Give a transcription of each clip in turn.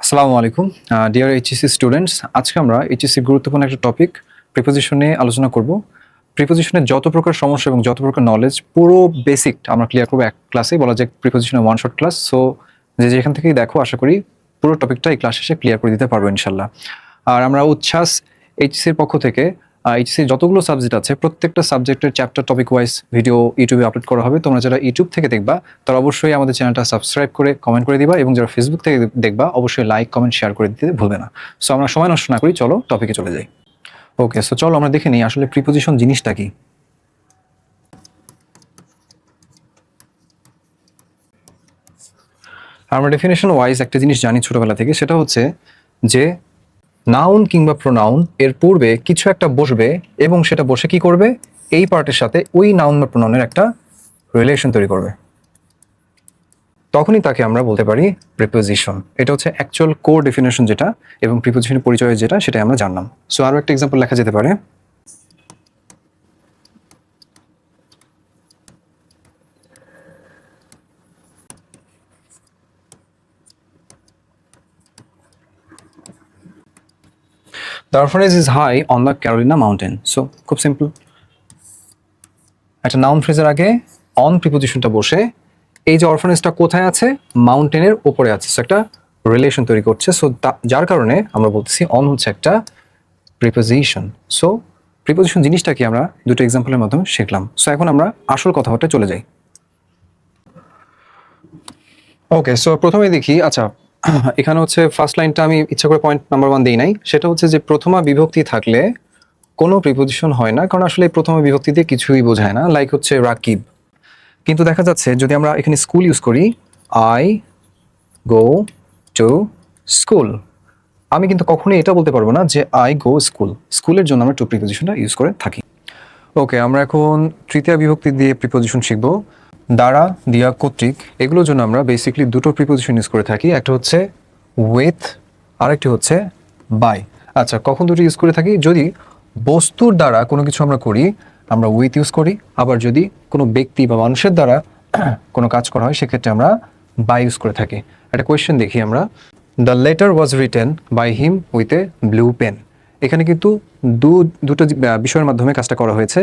আসসালামু আলাইকুম deer HSC students. আজকে আমরা এইচএসসি গুরুত্বপূর্ণ একটা টপিক প্রিপোজিশন নিয়ে আলোচনা করব। প্রিপোজিশনের যত প্রকার সমস্যা এবং যত প্রকার নলেজ পুরো বেসিক আমরা ক্লিয়ার করবো এক ক্লাসেই, বলা যায় প্রিপোজিশনের ওয়ান শট ক্লাস। সো যেখান থেকেই দেখো, আশা করি পুরো টপিকটা এই ক্লাস শেষে ক্লিয়ার করে দিতে পারবো ইনশাল্লাহ। আর আমরা উচ্ছ্বাস এইচএসসির পক্ষ থেকে এইচএসসির যতগুলো সাবজেক্ট আছে প্রত্যেকটা সাবজেক্টের চ্যাপ্টার টপিক ওয়াইজ ভিডিও ইউটিউবে আপলোড করা হবে। তোমরা যারা ইউটিউব থেকে দেখবা তারা অবশ্যই আমাদের চ্যানেলটা সাবস্ক্রাইব করে কমেন্ট করে দিবা, এবং যারা ফেসবুক থেকে দেখবা অবশ্যই লাইক কমেন্ট শেয়ার করে দিতে ভুলবে না। সো আমরা সময় নষ্ট না করি, চলো টপিকে চলে যাই। ওকে, সো চলো আমরা দেখে নিই আসলে প্রিপোজিশন জিনিসটা কি। আমরা ডেফিনেশন ওয়াইজ একটা জিনিস জানি ছোটবেলা থেকে, সেটা হচ্ছে যে নাউন কিংবা প্রোনাউন এর পূর্বে কিছু একটা বসবে এবং সেটা বসে কি করবে, এই পার্টের সাথে ওই নাউন বা প্রোনাউনের একটা রিলেশন তৈরি করবে, তখনই তাকে আমরা বলতে পারি প্রিপোজিশন। এটা হচ্ছে অ্যাকচুয়াল কোর ডেফিনেশন যেটা, এবং প্রিপোজিশনের পরিচয় যেটা, সেটা আমরা জানলাম। সো আরও একটা এক্সাম্পল লেখা যেতে পারে। The orphanage is high on the Carolina mountain. So খুব সিম্পল, একটা নাউন ফ্রেজের আগে অন প্রিপোজিশনটা বসে এই যে অরফানেজটা কোথায় আছে, মাউন্টেনের উপরে আছে, সো একটা রিলেশন তৈরি করছে। সো যার কারণে আমরা বলতেছি অন হচ্ছে একটা প্রিপোজিশন। সো প্রিপোজিশন জিনিসটা কি আমরা দুটো এক্সাম্পলের মাধ্যমে শিখলাম। সো এখন আমরা আসল কথাটা চলে যাই। ওকে, সো প্রথমে দেখি, আচ্ছা এখানে হচ্ছে ফার্স্ট লাইনটা আমি ইচ্ছা করে পয়েন্ট নাম্বার 1 দিই নাই। সেটা হচ্ছে যে প্রথমা বিভক্তি থাকলে কোনো প্রিপোজিশন হয় না, কারণ আসলে প্রথমা বিভক্তিতে কিছুই বোঝায় না। লাইক হচ্ছে রাকিব, কিন্তু দেখা যাচ্ছে যদি আমরা এখানে স্কুল ইউজ করি, আই গো টু স্কুল, আমি কিন্তু কখনোই এটা বলতে পারবো না যে আই গো স্কুল। স্কুলের জন্য আমরা টু প্রিপোজিশনটা ইউজ করে থাকি। ওকে, আমরা এখন তৃতীয় বিভক্তি দিয়ে প্রিপোজিশন শিখবো। দ্বারা, দিয়া, কর্তৃক, এগুলোর জন্য আমরা বেসিক্যালি দুটো প্রিপোজিশন ইউজ করে থাকি। একটা হচ্ছে উইথ, আরেকটি হচ্ছে বাই। আচ্ছা, কখন দুটো ইউজ করে থাকি? যদি বস্তুর দ্বারা কোনো কিছু আমরা করি, আমরা উইথ ইউজ করি। আবার যদি কোনো ব্যক্তি বা মানুষের দ্বারা কোনো কাজ করা হয়, সেক্ষেত্রে আমরা বাই ইউজ করে থাকি। একটা কোয়েশ্চেন দেখি আমরা। The letter was written by him with a blue pen. এখানে কিন্তু দুটো বিষয়ের মাধ্যমে কাজটা করা হয়েছে।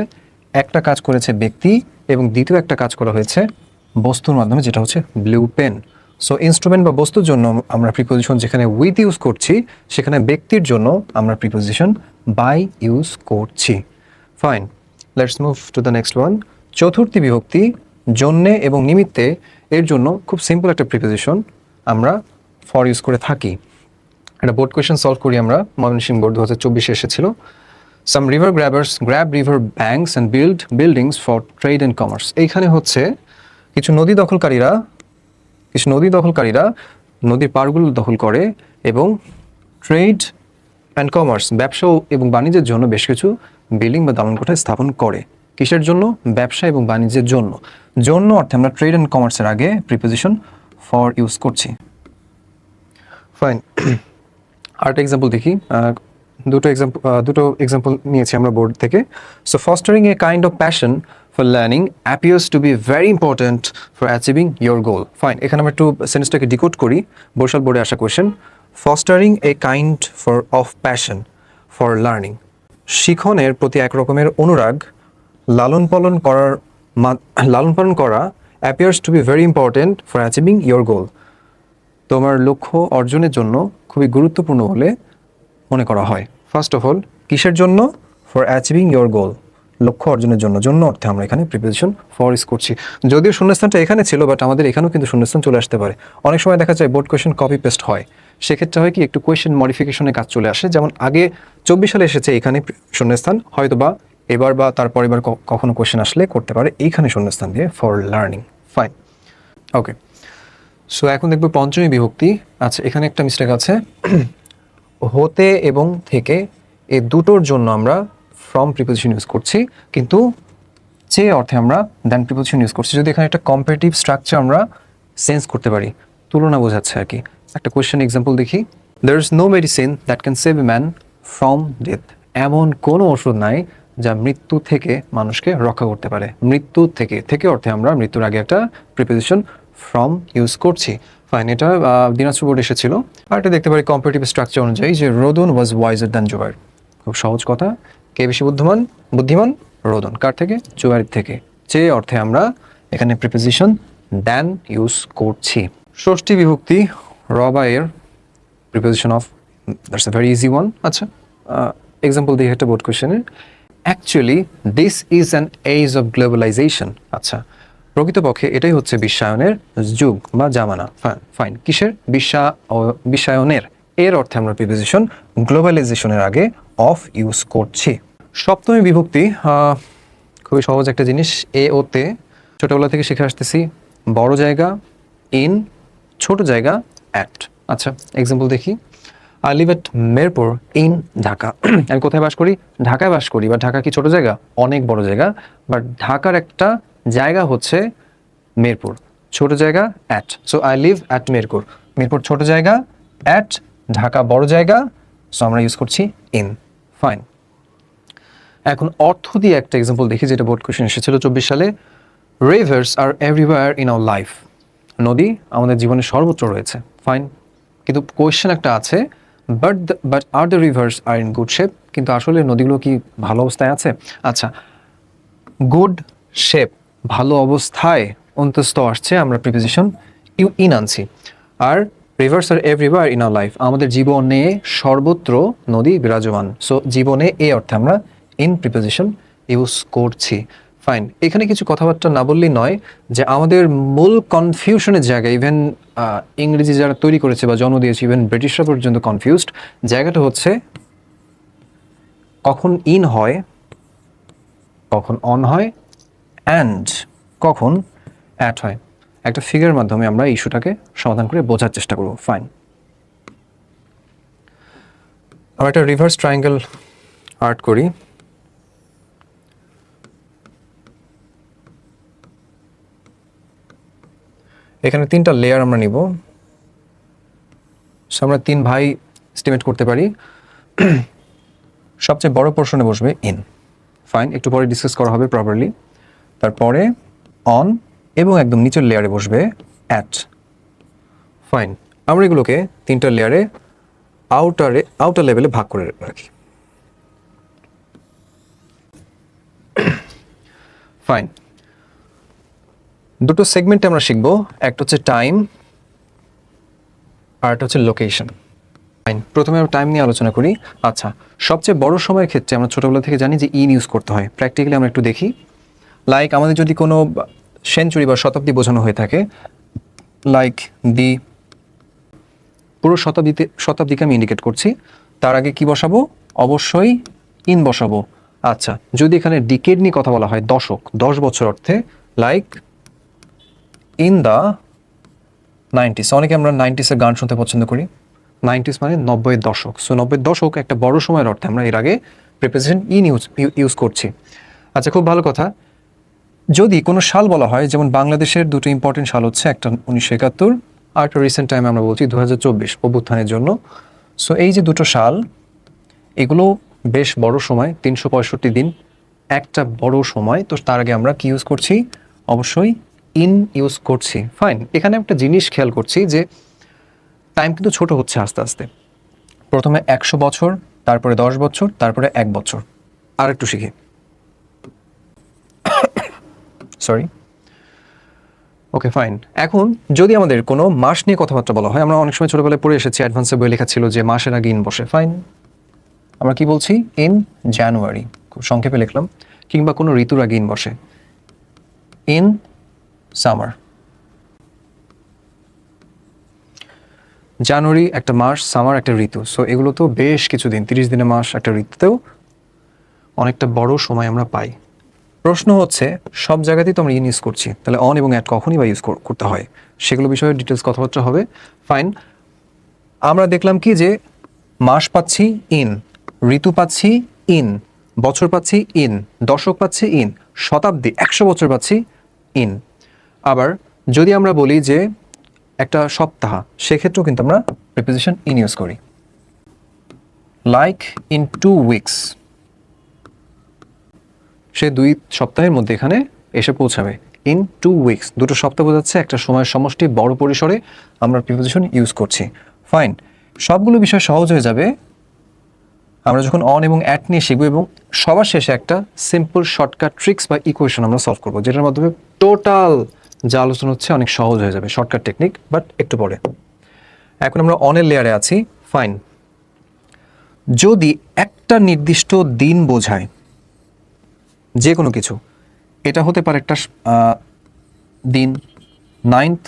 একটা কাজ করেছে ব্যক্তি, এবং দ্বিতীয় একটা কাজ করা হয়েছে বস্তুর মাধ্যমে, যেটা হচ্ছে ব্লু পেন। সো ইনস্ট্রুমেন্ট বা বস্তুর জন্য আমরা প্রিপোজিশন যেখানে উইথ ইউজ করছি, সেখানে ব্যক্তির জন্য আমরা প্রিপোজিশন বাই ইউজ করছি। Fine, let's move to the next one. চতুর্থী বিভক্তি জন্যে এবং নিমিত্তে, এর জন্য খুব সিম্পল একটা প্রিপোজিশন আমরা ফর ইউজ করে থাকি। একটা বোর্ড কোয়েশ্চেন সলভ করি আমরা, ময়মনসিংহ বোর্ড 2024 এসেছিল। Some river grabbers grab river banks and build buildings for trade and commerce. এইখানে হচ্ছে কিছু নদী দখলকারীরা নদীর পাড়গুলো দখল করে এবং ট্রেড অ্যান্ড কমার্স, ব্যবসা এবং বাণিজ্যের জন্য বেশ কিছু বিল্ডিং বা দালানকোঠা স্থাপন করে। কিসের জন্য? ব্যবসা এবং বাণিজ্যের জন্য। জন্য অর্থে আমরা ট্রেড অ্যান্ড কমার্সের আগে প্রিপোজিশন ফর ইউজ করছি। ফাইন, আরেকটা এক্সাম্পল দেখি। দুটো এক্সাম্পল নিয়েছি আমরা বোর্ড থেকে। So fostering a kind of passion for learning appears to be very important for achieving your goal. Fine, এখানে আমরা একটু সেন্টেন্সটাকে ডিকোড করি। বরিশাল বোর্ডে আসা question. Fostering a kind of passion for learning, শিখনের প্রতি এক রকমের অনুরাগ লালন পালন করা appears to be very important for achieving your গোল, তোমার লক্ষ্য অর্জনের জন্য খুবই গুরুত্বপূর্ণ বলে মনে করা হয়। ফার্স্ট অফ অল, কিসের জন্য? ফর অ্যাচিভিং ইয়োর গোল, লক্ষ্য অর্জনের জন্য। জন্য অর্থে আমরা এখানে প্রিপোজিশন ফর ইউজ করছি। যদিও শূন্যস্থানটা এখানে ছিল, বাট আমাদের এখানেও কিন্তু শূন্যস্থান চলে আসতে পারে। অনেক সময় দেখা যায় বোর্ড কোয়েশ্চেন কপি পেস্ট হয়, সেক্ষেত্রে হয় কি একটু কোয়েশ্চেন মডিফিকেশনের কাজ চলে আসে। যেমন আগে 24 সালে এসেছে এখানে শূন্যস্থান, হয়তো বা এবার বা তারপর এবার কখনো কোয়েশ্চেন আসলে করতে পারে এইখানে শূন্যস্থান দিয়ে for learning. Fine, okay. So এখন দেখবো পঞ্চমী বিভক্তি। আচ্ছা, এখানে একটা মিস্টেক আছে। হতে এবং থেকে, এই দুটোর জন্য আমরা ফ্রম প্রিপোজিশন ইউজ করছি, কিন্তু যে অর্থে আমরা দ্যান প্রিপোজিশন ইউজ করছি। যদি এখানে একটা কম্পারেটিভ স্ট্রাকচার আমরা সেন্স করতে পারি, তুলনা বোঝাচ্ছে আর কি। একটা কোয়েশ্চেন এক্সাম্পল দেখি। There is no medicine that can save a man from death. এমন কোনো ওষুধ নাই যা মৃত্যু থেকে মানুষকে রক্ষা করতে পারে। মৃত্যু থেকে, থেকে অর্থে আমরা মৃত্যুর আগে একটা প্রিপোজিশন ফ্রম ইউজ করছি। ফাইন, এটা দিনাজপুর বোর্ড এসেছিল। আর এটা দেখতে পারি কম্পারেটিভ স্ট্রাকচার অনুযায়ী যে রোদন ওয়াজ ওয়াইজার দ্যান জুবাইর। খুব সহজ কথা, কে বেশি বুদ্ধিমান? রোদন। কার থেকে? জুবাইর থেকে। যে অর্থে আমরা এখানে প্রিপোজিশন দ্যান ইউজ করছি। ষষ্ঠী বিভক্তি রবায়ের preposition of, that's a very easy one. আচ্ছা, এক্সাম্পল দিয়ে একটা বোর্ড কোয়েশ্চেনের, actually this is an age of globalisation. আচ্ছা, প্রকৃতপক্ষে এটাই হচ্ছে বিশ্বায়নের যুগ বা জামানা। ফাইন, কিসের? বিশ্বায়নের। এর অর্থে আমরা প্রিপোজিশন গ্লোবালাইজেশনের আগে অফ ইউজ করছি। সপ্তমী বিভক্তি খুবই সহজ একটা জিনিস, এ ও তে ছোটবেলা থেকে শিখে আসতেছি। বড় জায়গা ইন, ছোট জায়গা অ্যাট। আচ্ছা, এক্সাম্পল দেখি, I live at Mirpur in Dhaka. আমি কোথায় বাস করি? ঢাকায় বাস করি। বা ঢাকা কি ছোট জায়গা? অনেক বড় জায়গা। বাট ঢাকার একটা জায়গা হচ্ছে মিরপুর, ছোট জায়গা at. So I live at Mirpur. Mirpur ছোট জায়গা, অ্যাট ঢাকা বড় জায়গা, সো আমরা ইউজ করছি ইন। ফাইন, এখন অর্থ দিয়ে একটা এক্সাম্পল দেখি, যেটা বোর্ড কোয়েশ্চেন এসেছিল 24 সালে। Rivers are everywhere in our life. নদী আমাদের জীবনে সর্বত্র রয়েছে। ফাইন, কিন্তু কোয়েশ্চেন একটা আছে, but are the rivers are in good shape. কিন্তু আসলে নদীগুলো কি ভালো অবস্থায় আছে? আচ্ছা, গুড শেপ, ভালো অবস্থায় অন্তস্থ আসছে, আমরা প্রিপোজিশন ইন আনছি। আর rivers are everywhere in our life, আমাদের জীবনে সর্বত্র নদী বিরাজমান। সো জীবনে এই অর্থে আমরা ইন প্রিপোজিশন ইউজ করছি। ফাইন, এখানে কিছু কথাবার্তা না বললেই নয় যে আমাদের মূল কনফিউশনের জায়গা, ইভেন ইংরেজি যারা তৈরি করেছে বা জন্ম দিয়েছে, ইভেন ব্রিটিশরা পর্যন্ত কনফিউজড জায়গাটা হচ্ছে কখন ইন হয়, কখন অন হয়, অ্যান্ড কখন অ্যাট হয়। একটা ফিগারের মাধ্যমে আমরা ইস্যুটাকে সমাধান করে বোঝার চেষ্টা করব। ফাইন, আমরা একটা রিভার্স ট্রায়াঙ্গেল আর্ট করি। এখানে 3টা লেয়ার আমরা নিব। আমরা 3 ভাই এস্টিমেট করতে পারি। সবচেয়ে বড় পোর্শনে বসবে ইন। ফাইন, একটু পরে ডিসকাস করা হবে প্রপারলি। তারপরে অন এবং একদম নিচের লেয়ারে বসবে অ্যাট। ফাইন, আমরা এগুলোকে 3টা লেয়ারে আউটার লেভেলে ভাগ করে রাখি। ফাইন, দুটো সেগমেন্টে আমরা শিখব, একটা হচ্ছে টাইম আর একটা হচ্ছে লোকেশন। ফাইন, প্রথমে আমরা টাইম নিয়ে আলোচনা করি। আচ্ছা, সবচেয়ে বড় সময়ের ক্ষেত্রে আমরা ছোটবেলা থেকে জানি যে ইন ইউজ করতে হয়। প্র্যাকটিক্যালি আমরা একটু দেখি, লাইক আমাদের যদি কোনো সেঞ্চুরি বা শতাব্দী বোঝানো হয়ে থাকে, লাইক দি, পুরো শতাব্দীকে আমি ইন্ডিকেট করছি, তার আগে কি বসাবো? অবশ্যই ইন বসাবো। আচ্ছা, যদি এখানে ডিকেড নিয়ে কথা বলা হয়, দশক, 10 বছর অর্থে, লাইক ইন দ্য 90s। অনেকে আমরা 90s-এর গান শুনতে পছন্দ করি। 90s মানে 90-এর দশক। সো 90-এর দশক একটা বড় সময়ের অর্থে আমরা এর আগে প্রিপোজিশন ইন ইউজ করছি। আচ্ছা, খুব ভালো কথা। যদি কোনো সাল বলা হয়, যেমন বাংলাদেশের দুটো ইম্পর্টেন্ট সাল হচ্ছে, একটা 1971 আর একটা রিসেন্ট টাইমে আমরা বলছি 2024 অভ্যুত্থানের জন্য। সো এই যে দুটো সাল, এগুলো বেশ বড় সময়, 365 দিন, একটা বড় সময়। তো তার আগে আমরা কি ইউজ করছি? অবশ্যই ইন ইউজ করছি। ফাইন, এখানে একটা জিনিস খেয়াল করছি যে টাইম কিন্তু ছোট হচ্ছে আস্তে আস্তে। প্রথমে 100 বছর, তারপরে 10 বছর, তারপরে 1 বছর। আর একটু শিখি, সরি। ওকে, ফাইন। এখন যদি আমাদের কোনো মাস নিয়ে কথাবার্তা বলা হয়, আমরা অনেক সময় ছোটবেলায় পড়ে এসেছি, অ্যাডভান্সে বই লেখা ছিল যে মাসের আগে ইন বসে। ফাইন, আমরা কি বলছি? ইন জানুয়ারি, খুব সংক্ষেপে লিখলাম। কিংবা কোনো ঋতুর আগে ইন বসে, ইন সামার। জানুয়ারি একটা মাস, সামার একটা ঋতু। সো এগুলো তো বেশ কিছুদিন, 30 দিনের মাস একটা ঋতুতেও অনেকটা বড় সময় আমরা পাই। প্রশ্ন হচ্ছে, সব জায়গাতেই তো আমরা ইন ইউজ করছি, তাহলে অন এবং অ্যাট কখনই বা ইউজ করতে হয়, সেগুলো বিষয়ে ডিটেলস কথাবার্তা হবে। ফাইন, আমরা দেখলাম কি যে মাস পাচ্ছি ইন, ঋতু পাচ্ছি ইন, বছর পাচ্ছি ইন, দশক পাচ্ছি ইন, শতাব্দী 100 বছর পাচ্ছি ইন। আবার যদি আমরা বলি যে একটা সপ্তাহ, সেক্ষেত্রেও কিন্তু আমরা প্রিপোজিশন ইন ইউজ করি, লাইক ইন 2 উইকস। সে 2 সপ্তাহের মধ্যে এখানে এসে পৌঁছাবে, ইন 2 উইকস, দুটো সপ্তাহ বোঝাচ্ছে একটা সময়ের সমষ্টি, বড় পরিসরে আমরা প্রিপোজিশন ইউজ করছি। ফাইন, সবগুলো বিষয় সহজ হয়ে যাবে আমরা যখন অন এবং অ্যাট নিয়ে শিখবো, এবং সবার শেষে একটা সিম্পল শর্টকাট ট্রিক্স বা ইকুয়েশন আমরা সলভ করবো, যেটার মাধ্যমে টোটাল যা আলোচনা হচ্ছে অনেক সহজ হয়ে যাবে। শর্টকাট টেকনিক, বাট একটু পরে। এখন আমরা অনের লেয়ারে আছি। ফাইন, যদি একটা নির্দিষ্ট দিন বোঝায় যে কোনো কিছু, এটা হতে পারে একটা দিন 9th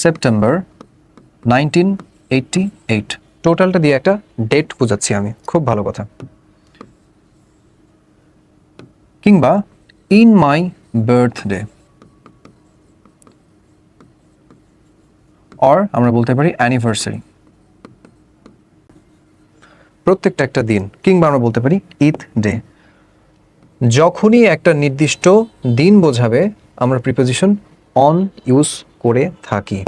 সেপ্টেম্বর 1988, টোটালটা দিয়ে একটা ডেট বোঝাচ্ছি আমি, খুব ভালো কথা। কিংবা ইন মাই বার্থডে, অর আমরা বলতে পারি অ্যানিভার্সারি, প্রত্যেকটা একটা দিন। কিংবা আমরা বলতে পারি ঈদ ডে। যখনই একটা নির্দিষ্ট দিন বোঝাবে আমরা প্রিপোজিশন অন ইউজ করে থাকি।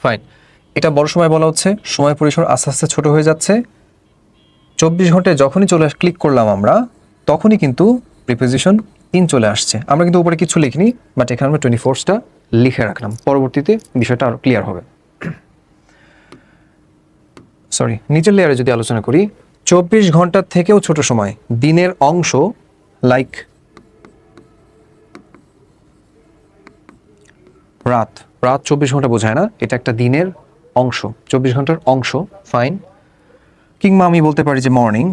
ফাইন, এটা বড় সময় বলা হচ্ছে, সময় পরিসর আস্তে আস্তে ছোট হয়ে যাচ্ছে। 24 ঘন্টায় যখনই ক্লিক করলাম আমরা, তখনই কিন্তু প্রিপোজিশন ইন চলে আসছে। আমরা কিন্তু উপরে কিছু লিখিনি, বাট এখানে আমরা 24টা লিখে রাখলাম, পরবর্তীতে বিষয়টা আরো ক্লিয়ার হবে। সরি, নিচের লেয়ারে যদি আলোচনা করি, 24 ঘন্টার থেকেও ছোট সময়, দিনের অংশ, লাইক রাত। রাত 24 ঘন্টা বোঝায় না, এটা একটা দিনের অংশ, 24 ঘন্টার অংশ। ফাইন, কিংবা আমি বলতে পারি যে মর্নিং,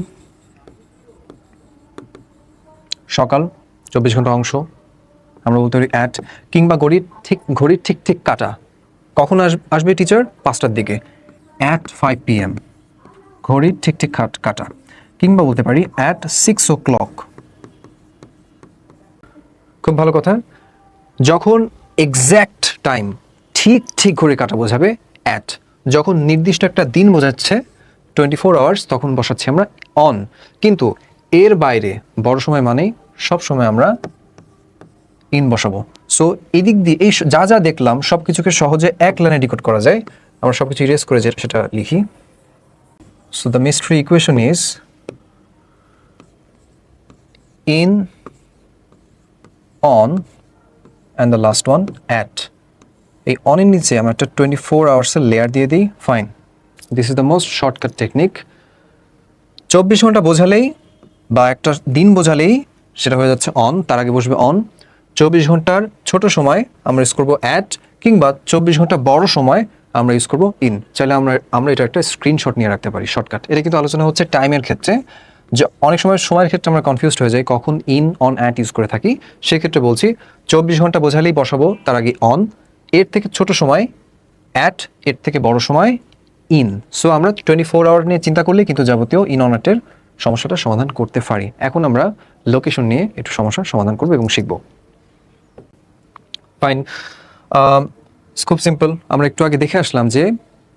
সকাল 24 ঘন্টার অংশ, আমরা বলতে পারি অ্যাট। কিংবা ঘড়ির ঠিক ঠিক কাটা, কখন আসবে টিচার? 5টার দিকে, অ্যাট 5 PM, ঘড়ির ঠিক ঠিক কাটা। কিংবা বলতে পারি অ্যাট 6 o'clock, খুব ভালো কথা। যখন এক্স্যাক্ট টাইম, ঠিক ঠিক ঘড়ি কাটা বোঝাবে অ্যাট। যখন নির্দিষ্ট একটা দিন বোঝাচ্ছে 24 আওয়ার্স, তখন বসাচ্ছি আমরা অন। কিন্তু এর বাইরে বড় সময় মানেই সব সময় আমরা ইন বসাবো। সো এদিক দিয়ে এই যা যা দেখলাম সব কিছুকে সহজে এক লাইনে ডিকোড করা যায়। আমরা সব কিছু ইরেজ করে সেটা লিখি। So the mystery equation is in, on, and the last one at. এই অনের নিচে আমরা একটা 24 আওয়ার্সের লেয়ার দিয়ে দিই। Fine, this is the most shortcut technique. 24 ঘন্টা বোঝালেই বা একটা দিন বোঝালেই সেটা হয়ে যাচ্ছে অন, তার আগে বসবে অন। 24 ঘন্টার ছোট সময় আমরা ইউজ করবো অ্যাট, কিংবা 24 ঘন্টা বড় সময় আমরা ইউজ করবো ইন। চাইলে আমরা এটা একটা স্ক্রিনশট নিয়ে রাখতে পারি, শর্টকাট। এটা কিন্তু আলোচনা হচ্ছে টাইমের ক্ষেত্রে, যে অনেক সময়ের ক্ষেত্রে আমরা কনফিউজড হয়ে যাই কখন ইন, অন, অ্যাট ইউজ করে থাকি। সেক্ষেত্রে বলছি 24 ঘন্টা বোঝালেই বসাবো তার আগে অন, এর থেকে ছোট সময় অ্যাট, এর থেকে বড় সময় ইন। সো আমরা 24 আওয়ার নিয়ে চিন্তা করলে কিন্তু যাবতীয় ইন অন অ্যাটের সমস্যাটা সমাধান করতে পারি। এখন আমরা লোকেশন নিয়ে একটু সমস্যার সমাধান করবো এবং শিখবো। ফাইন, খুব সিম্পল। আমরা একটু আগে দেখে আসলাম যে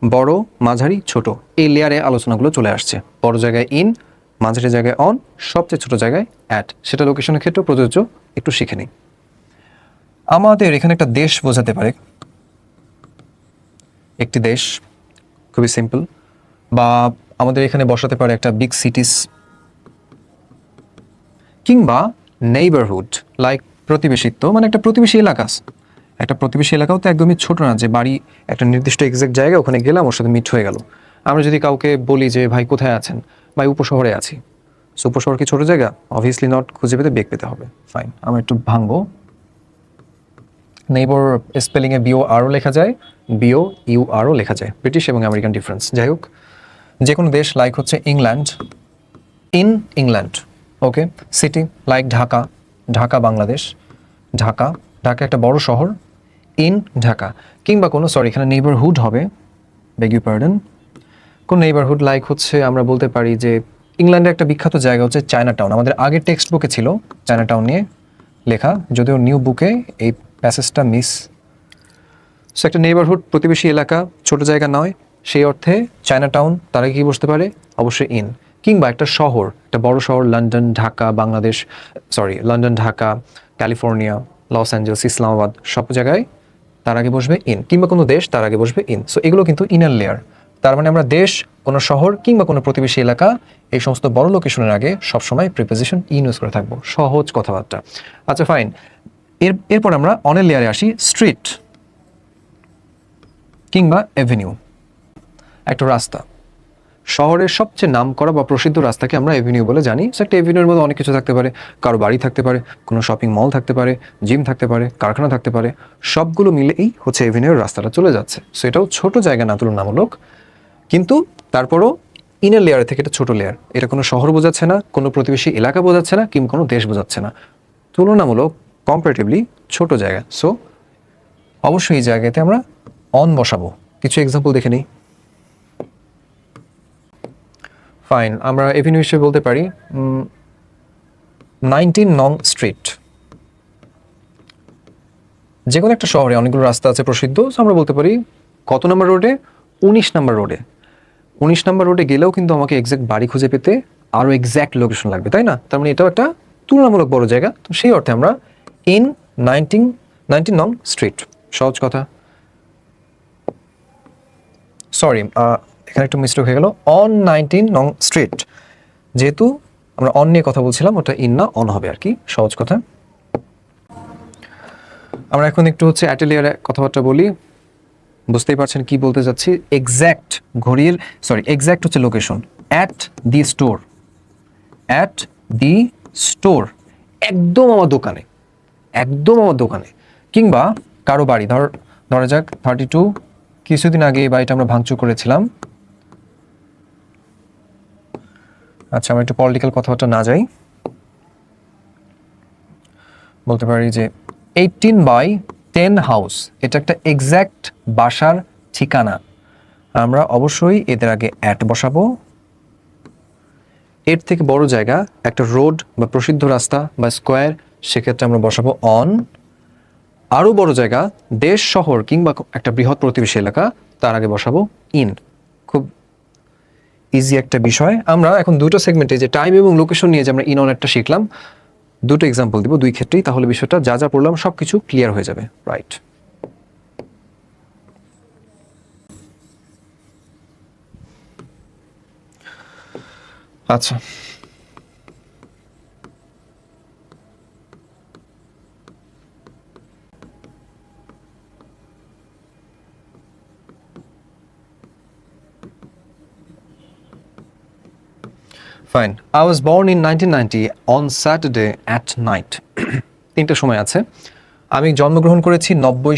বড়, মাঝারি, ছোট, এই লেয়ারে আলোচনাগুলো চলে আসছে। বড় জায়গায় ইন, মাঝারি জায়গায় অন, সবচেয়ে ছোট জায়গায় অ্যাট। সেটা লোকেশনের ক্ষেত্রে প্রযোজ্য, একটু শিখে নিই। আমাদের এখানে একটা দেশ বোঝাতে পারে, একটি দেশ, খুবই সিম্পল। বা আমাদের এখানে বসাতে পারে একটা বিগ সিটিস, কিংবা নেইবারহুড, লাইক প্রতিবেশিত্ব, মানে একটা প্রতিবেশী এলাকা। একটা প্রতিবেশী এলাকাও তো একদমই ছোট না, যে বাড়ি একটা নির্দিষ্ট এক্সাক্ট জায়গা, ওখানে গেলাম, ওর সাথে মিট হয়ে গেল। আমরা যদি কাউকে বলি যে ভাই কোথায় আছেন, ভাই উপশহরে আছি, সো উপশহর কি ছোট জায়গা? অবভিয়াসলি নট, খুঁজে পেতে বেগ পেতে হবে। ফাইন, আমরা একটু ভাঙবো। নেইবার স্পেলিংয়ে BORও লেখা যায়, BOURও লেখা যায়, ব্রিটিশ এবং আমেরিকান ডিফারেন্স। যাই হোক, যে কোনো দেশ, লাইক হচ্ছে England, in England. Okay, city like Dhaka, Dhaka Bangladesh, Dhaka একটা বড় শহর, ইন ঢাকা। কিংবা কোনো, সরি এখানে নেইবারহুড হবে, বেগ ইউ পার্ডন, কোন নেইবারহুড লাইক হচ্ছে আমরা বলতে পারি যে ইংল্যান্ডের একটা বিখ্যাত জায়গা হচ্ছে চায়না টাউন। আমাদের আগের টেক্সট বুকে ছিল চায়না টাউন নিয়ে লেখা, যদিও নিউ বুকে এই প্যাসেজটা মিস। সো একটা নেইবারহুড, প্রতিবেশী এলাকা, ছোট জায়গা নয়, সেই অর্থে চায়না টাউন তার আগে কি বসতে পারে? অবশ্যই ইন। কিংবা একটা শহর, একটা বড় শহর, London, Dhaka, Bangladesh, London, Dhaka, California, Los Angeles, Islamabad, সব জায়গায় তার আগে বসবে ইন। কিংবা কোনো দেশ, তার আগে বসবে ইন। সো এগুলো কিন্তু ইনার লেয়ার। তার মানে আমরা দেশ, কোনো শহর কিংবা কোনো প্রতিবেশী এলাকা, এই সমস্ত বড় লোকেশনের আগে সবসময় প্রিপোজিশন ইন ইউজ করে থাকবো। সহজ কথাবার্তা। আচ্ছা ফাইন, এরপর আমরা অনের লেয়ারে আসি, স্ট্রিট কিংবা এভিনিউ। একটা রাস্তা, শহরের সবচেয়ে নামকরা বা প্রসিদ্ধ রাস্তাকে আমরা এভিনিউ বলে জানি। সো একটা এভিনিউর মধ্যে অনেক কিছু থাকতে পারে, কারো বাড়ি থাকতে পারে, কোনো শপিং মল থাকতে পারে, জিম থাকতে পারে, কারখানা থাকতে পারে, সবগুলো মিলেই হচ্ছে এভিনিউর রাস্তাটা চলে যাচ্ছে। সো এটাও ছোট জায়গা না তুলনামূলক, কিন্তু তারপরও ইনার লেয়ার থেকে এটা ছোট লেয়ার। এটা কোনো শহর বোঝাচ্ছে না, কোনো প্রতিবেশী এলাকা বোঝাচ্ছে না, কিংবা কোনো দেশ বোঝাচ্ছে না, তুলনামূলক কম্পারেটিভলি ছোট জায়গা। সো অবশ্যই এই জায়গাতে আমরা অন বসাবো। কিছু এক্সাম্পল দেখে নিই। ফাইন, আমরা এভিনিউ হিসেবে বলতে পারি 19 নং স্ট্রিট। যে কোনো একটা শহরে অনেকগুলো রাস্তা আছে প্রসিদ্ধ, আমরা বলতে পারি কত নম্বর রোডে, 19 নম্বর রোডে। 19 নম্বর রোডে গেলেও কিন্তু আমাকে এক্স্যাক্ট বাড়ি খুঁজে পেতে আরও এক্স্যাক্ট লোকেশন লাগবে, তাই না? তার মানে এটাও একটা তুলনামূলক বড় জায়গা। তো সেই অর্থে আমরা ইন 19 নং স্ট্রিট, সহজ কথা। সরি, এখানে একটু মিস্টেক হয়ে গেল, অন 19 নং স্ট্রিট। যেহেতু আমরা অন নিয়ে কথা বলছিলাম, ওটা ইন না অন হবে আর কি, সহজ কথা। আমরা এখন একটু হচ্ছে অ্যাটেলিয়ারে কথাবার্তা বলি। বুঝতেই পারছেন কি বলতে যাচ্ছি। এক্স্যাক্ট ঘড়ির, সরি, এক্স্যাক্ট হচ্ছে location. At the store, at the store, একদম আমার দোকানে, একদম আমার দোকানে। কিংবা কারো বাড়ি, ধরা যাক 32, কিছুদিন আগে এই বাড়িটা আমরা ভাঙচুর করেছিলাম। আচ্ছা, আমরা একটু পলিটিক্যাল কথাবার্তা না যাই, বলতে পারি যে 18/10 হাউস, এটা একটা এক্স্যাক্ট বাসার ঠিকানা। আমরা অবশ্যই এদের আগে অ্যাট বসাবো। এর থেকে বড় জায়গা, একটা রোড বা প্রসিদ্ধ রাস্তা বা স্কোয়ার, সেক্ষেত্রে আমরা বসাবো অন। আরও বড় জায়গা, দেশ, শহর কিংবা একটা বৃহৎ প্রতিবেশী এলাকা, তার আগে বসাবো ইন। খুব ইজি একটা বিষয়। আমরা এখন দুটো সেগমেন্টে যে টাইম এবং লোকেশন নিয়ে যে আমরা ইন অন একটা শিখলাম, দুটো এক্সাম্পল দিব দুই ক্ষেত্রেই, তাহলে বিষয়টা যা যা পড়লাম সব কিছু ক্লিয়ার হয়ে যাবে। রাইট, আচ্ছা। Fine, I was born in 1990 on Saturday at night. তিনটে সময় আছে। আমি জন্মগ্রহণ করেছি 1990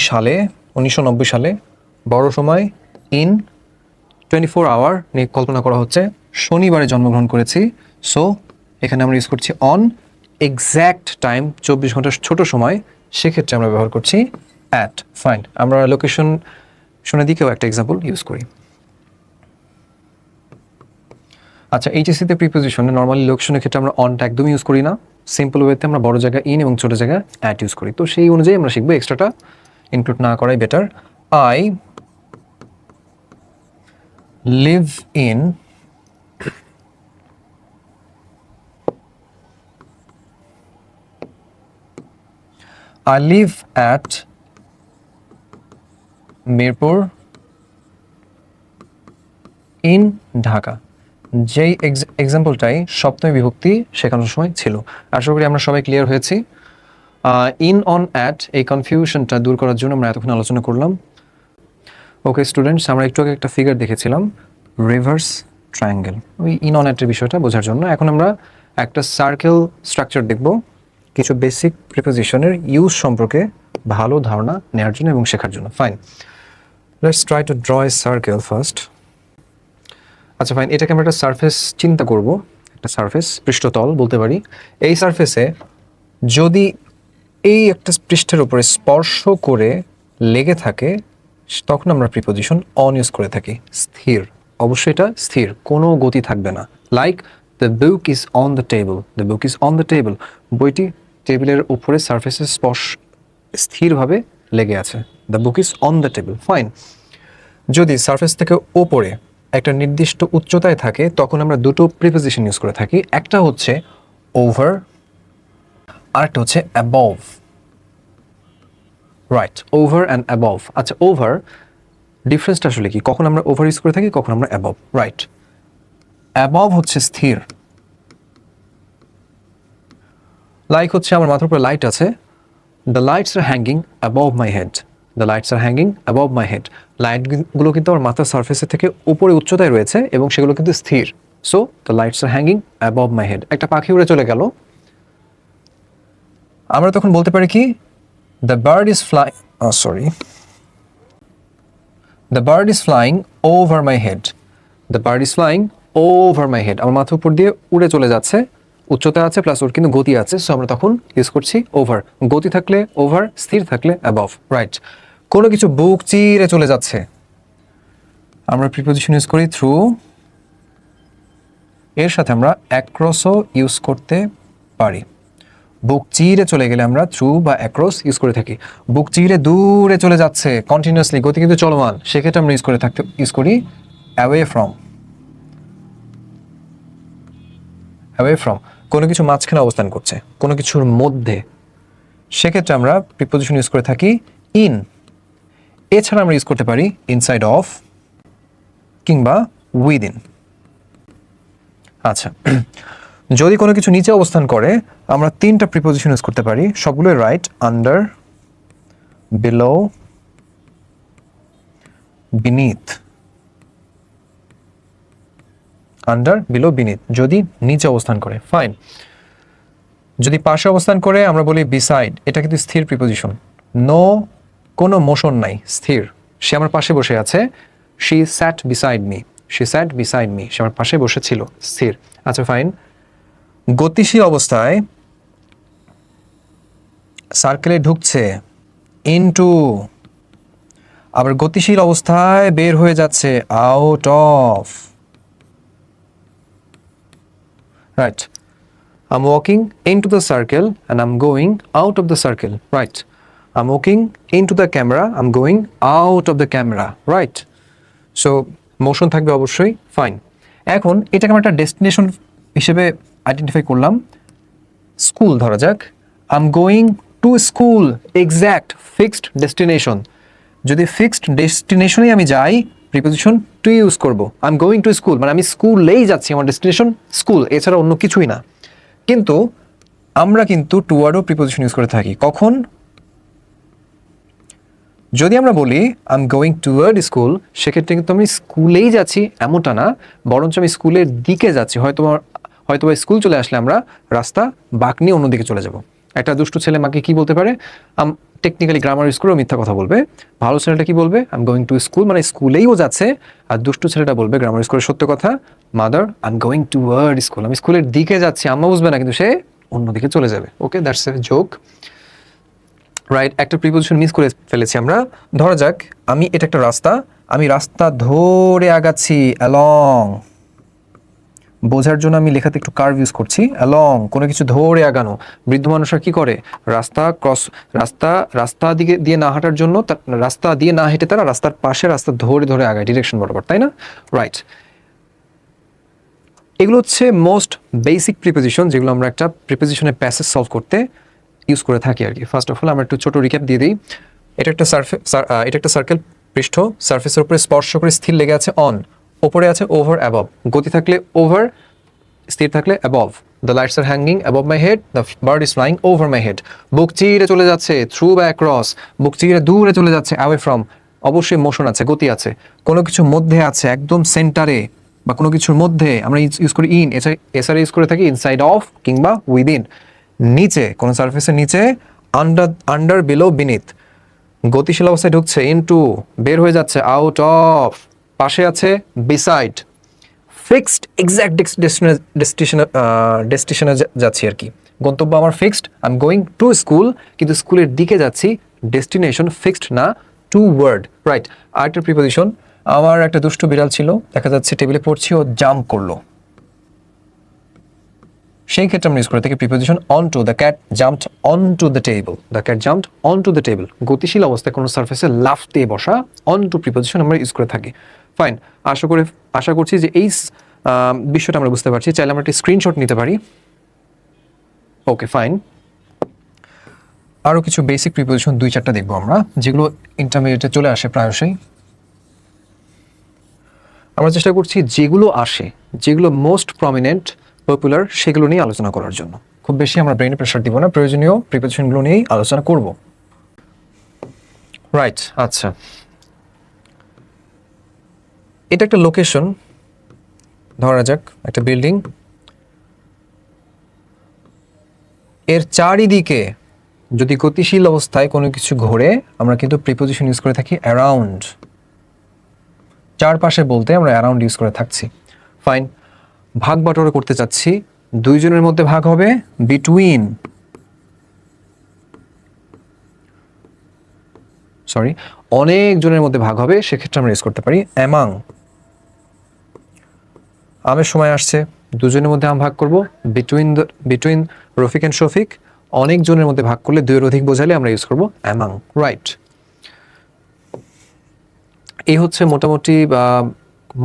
সালে। বড় সময় ইন 24 আওয়ার নিয়ে কল্পনা করা হচ্ছে, শনিবারে জন্মগ্রহণ করেছি। সো এখানে আমরা ইউজ করছি অন। এক্স্যাক্ট টাইম 24 ঘন্টার ছোট সময়, সেক্ষেত্রে আমরা ব্যবহার করছি অ্যাট। ফাইন, আমরা লোকেশন শুনে দিকেও একটা এক্সাম্পল ইউজ করি। আচ্ছা, এইচএসসিতে প্রিপোজিশনে নর্মালি লোকেশনের ক্ষেত্রে আমরা অনটা একদম ইউজ করি না। সিম্পল ওয়েতে আমরা বড় জায়গা ইন এবং ছোট জায়গা অ্যাট ইউজ করি। তো সেই অনুযায়ী আমরা শিখবো, এক্সট্রাটা ইনক্লুড না করাই better. I live in I live at Mirpur in Dhaka. যেই এক্সাম্পলটাই সপ্তমী বিভক্তি শেখানোর সময় ছিল। আশা করি আমরা সবাই ক্লিয়ার হয়েছি। ইন অন অ্যাট, এই কনফিউশনটা দূর করার জন্য আমরা এতক্ষণ আলোচনা করলাম। ওকে স্টুডেন্টস, আমরা একটু আগে একটা ফিগার দেখেছিলাম, রিভার্স ট্রায়াঙ্গেল, ওই ইন অন অ্যাটের বিষয়টা বোঝার জন্য। এখন আমরা একটা সার্কেল স্ট্রাকচার দেখব, কিছু বেসিক প্রিপোজিশনের ইউজ সম্পর্কে ভালো ধারণা নেওয়ার জন্য এবং শেখার জন্য। Fine, let's try to draw A circle first. আচ্ছা ফাইন, এটাকে আমরা একটা সারফেস চিন্তা করব, একটা সারফেস, পৃষ্ঠতল বলতে পারি। এই সারফেসে যদি এই একটা পৃষ্ঠের উপরে স্পর্শ করে লেগে থাকে, তখন আমরা প্রিপোজিশন অন ইউজ করে থাকি। স্থির, অবশ্যই এটা স্থির, কোনো গতি থাকবে না। Like the book is on the table, the book is on the table, বইটি টেবিলের উপরে সারফেসে স্থিরভাবে লেগে আছে। The book is on the table. Fine, যদি সারফেস থেকে ওপরে একটা নির্দিষ্ট উচ্চতায় থাকে, তখন আমরা দুটো প্রিপোজিশন ইউজ করে থাকি। একটা হচ্ছে ওভার, আরেকটা হচ্ছে above. Right, over and above. আচ্ছা, ওভার ডিফারেন্সটা আসলে কি? কখন আমরা ওভার ইউজ করে থাকি, কখন আমরা অ্যাবভ। রাইট, অ্যাবভ হচ্ছে স্থির। লাইক হচ্ছে আমার মাথার উপরে লাইট আছে, the lights are hanging above my head, the lights are hanging above my head, লাইটগুলো কিন্তু আমার মাথার সার্ফেসের থেকে উপরে উচ্চতায় রয়েছে এবং সেগুলো কিন্তু স্থির। So the lights are hanging above my head, একটা পাখি উড়ে চলে গেল, আমরা তখন বলতে পারি কি, the bird is fly sorry the bird is flying over my head, the bird is flying over my head, আমার মাথার উপর দিয়ে উড়ে চলে যাচ্ছে, উচ্চতা আছে প্লাস ওর কিন্তু গতি আছে, সো আমরা তখন ইউজ করছি ওভার, গতি থাকলে ওভার, স্থির থাকলে অ্যাবভ, রাইট। কোনো কিছু বুক চিরে চলে যাচ্ছে, আমরা প্রিপোজিশন ইউজ করি থ্রু, এর সাথে আমরা অ্যাক্রসও ইউজ করতে পারি। বুক চিরে চলে গেলে আমরা থ্রু বা অ্যাক্রস ইউজ করে থাকি। বুক চিরে দূরে চলে যাচ্ছে কন্টিনিউয়াসলি, গতি কিন্তু চলমান, সেক্ষেত্রে আমরা ইউজ করি অ্যাওয়ে ফ্রম, অ্যাওয়ে ফ্রম। কোনো কিছু মাঝখানে অবস্থান করছে, কোনো কিছুর মধ্যে, সেক্ষেত্রে আমরা প্রিপোজিশন ইউজ করে থাকি ইন। এছাড়া আমরা ইউজ করতে পারি ইনসাইড অফ কিংবা উইদিন। আচ্ছা, যদি কোনো কিছু নিচে অবস্থান করে আমরা তিনটা প্রিপোজিশন ইউজ করতে পারি, সবগুলোই right, under, below, beneath. Under, below, beneath যদি নিচে অবস্থান করে, ফাইন। যদি পাশে অবস্থান করে আমরা বলি বিসাইড, এটা কিন্তু স্থির প্রিপোজিশন, নো কোনো মোশন নাই, স্থির, সে আমার পাশে বসে আছে, she sat beside me, she sat beside me, সে আমার পাশে বসেছিল, স্থির। আচ্ছা ফাইন। গতিশীল অবস্থায় সার্কেলে ঢুকছে, ইনটু, আবার গতিশীল অবস্থায় বের হয়ে যাচ্ছে, out of, right. I'm walking into the circle and I'm going out of the circle, right. I'm walking into the camera, I'm going out of the camera, right. So motion থাকবে অবশ্যই, fine. এখন এটাকে আমরা একটা destination হিসেবে identify করলাম, school ধরা যাক, I am going to school, exact fixed destination. যদি ফিক্সড ডেস্টিনেশনে আমি যাই, প্রিপোজিশন টু ইউজ করবো, I am going to school, মানে আমি স্কুলেই যাচ্ছি, আমার ডেস্টিনেশন স্কুল, এছাড়া অন্য কিছুই না। কিন্তু আমরা কিন্তু টুয়ার্ডও প্রিপোজিশন ইউজ করে থাকি, কখন? যদি আমরা বলি I am going toward school, সেক্ষেত্রে কিন্তু আমি স্কুলেই যাচ্ছি এমনটা না, বরঞ্চ আমি স্কুলের দিকে যাচ্ছি, হয়তো স্কুল চলে আসলে আমরা রাস্তা বাঁক নিয়ে অন্যদিকে চলে যাব। একটা দুষ্টু ছেলে মাকে কি বলতে পারে, টেকনিক্যালি গ্রামার ইউজ করেও মিথ্যা কথা বলবে। ভালো ছেলেটা কি বলবে, I am going to school, মানে স্কুলেইও যাচ্ছে। আর দুষ্টু ছেলেটা বলবে গ্রামার ইউজ করে সত্য কথা, mother I am going toward school, আমি স্কুলের দিকে যাচ্ছি, আম্মা বুঝবে না কিন্তু সে অন্যদিকে চলে যাবে। ওকে, দ্যাটস এ জোক, রাইট। একটা প্রিপোজিশন মিস করে ফেলেছি আমরা। ধরা যাক এটা একটা রাস্তা, আমি রাস্তা ধরে আগাচ্ছি, অ্যালং, বোঝার জন্য আমি লেখাতে একটু কার্ভ ইউজ করছি, অ্যালং, কোনো কিছু ধরে আগানো। বৃদ্ধ মানুষরা কি করে, রাস্তা দিকে দিয়ে না হাঁটার জন্য, রাস্তা দিয়ে না হেঁটে তারা রাস্তার পাশে রাস্তা ধরে ধরে আগায়, ডিরেকশন বরাবর, তাই না? রাইট। এগুলো হচ্ছে মোস্ট বেসিক প্রিপোজিশন, যেগুলো আমরা একটা প্রিপোজিশনের প্যাসেজ সলভ করতে ইউজ করে থাকি আর কি। ফার্স্ট অফ অল আমরা একটু ছোট রিক্যাপ দিয়ে দিই। এটা একটা সার্কেল পৃষ্ঠ, সার্ফেসের উপরে স্পর্শ করে স্থির লেগে আছে অন, ওপরে আছে ওভার অ্যাবভ, গতি থাকলে ওভার, স্থির থাকলে above. The lights are hanging above my head, the bird is flying over my head. বুক চিরে চলে যাচ্ছে, থ্রু বা অ্যাক্রস, বুক চিরে দূরে চলে যাচ্ছে, অ্যাওয়ে ফ্রম, অবশ্যই মোশন আছে, গতি আছে। কোনো কিছুর মধ্যে আছে, একদম সেন্টারে বা কোনো কিছুর মধ্যে, আমরা ইউজ করি ইন, এছাড়া ইউজ করে থাকি ইনসাইড অফ কিংবা উইদিন। নিচে, কোনো সার্ফেসের নিচে, আন্ডার, বিলো, বিনিথ। গতিশীল অবস্থায় ঢুকছে, ইনটু, বের হয়ে যাচ্ছে, আউট অফ। পাশে আছে বিসাইড, ফিক্সড এক্স্যাক্ট ডেস্টিনেশনে যাচ্ছি আর কি, গন্তব্য আমার fixed, I am going to school, কিন্তু স্কুলের দিকে যাচ্ছি, ডেস্টিনেশন ফিক্সড না, টু ওয়ার্ড, রাইট। আরেকটা প্রিপোজিশন, আমার একটা দুষ্ট বিড়াল ছিল, দেখা যাচ্ছে টেবিলে পড়ছি, ও জাম্প করলো, সেই ক্ষেত্রে আমরা ইউজ করে থাকি preposition onto, the cat jumped onto the table, the cat jumped onto the table. গতিশীল অবস্থায় কোনো সার্ফেসে লাফ দিয়ে বসা, অন টু প্রিপোজিশন আমরা ইউজ করে থাকি। ফাইন, আশা করছি যে এই বিষয়টা আমরা বুঝতে পারছি। চাইলে আমরা একটা স্ক্রিনশট নিতে পারি। ওকে, ফাইন। আরও কিছু বেসিক প্রিপোজিশন 2-4টা দেখবো আমরা, যেগুলো ইন্টারমিডিয়েটে চলে আসে প্রায়শই। আমরা চেষ্টা করছি যেগুলো আসে, যেগুলো মোস্ট প্রমিনেন্ট, পপুলার সেগুলো নিয়ে আলোচনা করার জন্য। খুব বেশি আমরা ব্রেইনে প্রেশার দিব না, প্রয়োজনীয় প্রিপোজিশনগুলো নিয়েই আলোচনা করব। রাইট, আচ্ছা, এটা একটা লোকেশন, ধরা যাক একটা বিল্ডিং, এর চারিদিকে যদি গতিশীল অবস্থায় কোনো কিছু ঘোরে আমরা কিন্তু প্রিপোজিশন ইউজ করে থাকি অ্যারাউন্ড। চারপাশে বলতে আমরা অ্যারাউন্ড ইউজ করে থাকছি। ফাইন, ভাগ বাটোয়ারা করতে চাচ্ছি, দুইজনের মধ্যে ভাগ হবে বিটুইন, সরি অনেকজনের মধ্যে ভাগ হবে, সেক্ষেত্রে আমরা ইউজ করতে পারি অ্যামাং। আমের সময় আসছে, দুজনের মধ্যে আম ভাগ করব, বিটুইন রফিক অ্যান্ড শফিক। অনেকজনের মধ্যে ভাগ করলে দুইয়ের অধিক বোঝালে আমরা ইউজ করব অ্যামাং। রাইট, এই হচ্ছে মোটামুটি